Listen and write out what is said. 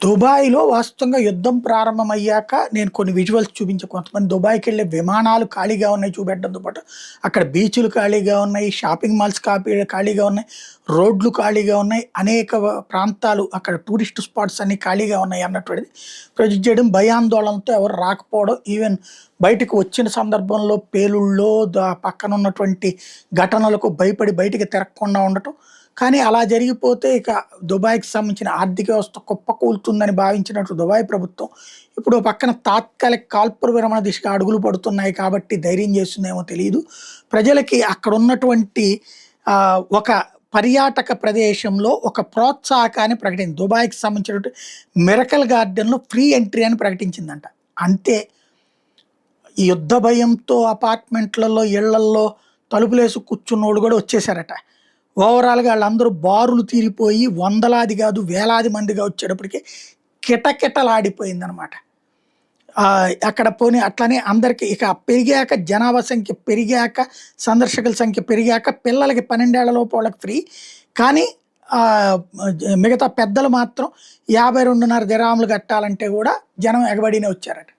దుబాయ్‌లో వాస్తవంగా యుద్ధం ప్రారంభమయ్యాక నేను కొన్ని విజువల్స్ కొంతమంది దుబాయ్‌కెళ్ళే విమానాలు ఖాళీగా ఉన్నాయి చూపెట్టడంతో పాటు, అక్కడ బీచ్‌లు ఖాళీగా ఉన్నాయి, షాపింగ్ మాల్స్ ఖాళీగా ఉన్నాయి, రోడ్లు ఖాళీగా ఉన్నాయి. అనేక ప్రాంతాలు అక్కడ టూరిస్ట్ స్పాట్స్ అన్నీ ఖాళీగా ఉన్నాయి అన్నటువంటిది ప్రొజెక్ట్ చేయడం. భయాందోళనతో ఎవరు రాకపోవడం, ఈవెన్ బయటకు వచ్చిన సందర్భంలో పేలుళ్ళో, పక్కనున్నటువంటి ఘటనలకు భయపడి బయటికి తిరగకుండా ఉండటం. కానీ అలా జరిగిపోతే ఇక దుబాయ్‌కి సంబంధించిన ఆర్థిక వ్యవస్థ కుప్పకూలుతుందని భావించినట్లు దుబాయ్ ప్రభుత్వం, ఇప్పుడు ఓ పక్కన తాత్కాలిక కాల్పుల విరమణ దిశగా అడుగులు పడుతున్నాయి కాబట్టి ధైర్యం చేస్తుందేమో తెలీదు. ప్రజలకి అక్కడున్నటువంటి ఒక పర్యాటక ప్రదేశంలో ఒక ప్రోత్సాహకాన్ని ప్రకటించింది. దుబాయ్‌కి సంబంధించినటువంటి మిరకల్ గార్డెన్‌లో ఫ్రీ ఎంట్రీ అని ప్రకటించిందంట. అంతే. ఈ యుద్ధ భయంతో అపార్ట్మెంట్లలో, ఇళ్లల్లో తలుపులేసి కూర్చున్నోళ్ళు కూడా వచ్చేసారట. ఓవరాల్‌గా ఆళ్ళందరూ బారులు తీరిపోయి వందలాది గాదు, వేలాది మందిగా వచ్చేటప్పటికి కిటకిటలాడిపోయిందనమాట. అక్కడ పోనీ అట్లనే అందరికి ఇక పెరిగాక జనాభా సంఖ్య పెరిగాక, సందర్శకుల సంఖ్య పెరిగాక పిల్లలకి 12 ఏళ్ల లోపు వాళ్ళకి ఫ్రీ. కానీ మిగతా పెద్దలు మాత్రం 52.5 దిర్హాములు కట్టాలంటే గూడా జనం ఎగబడినే వచ్చారట.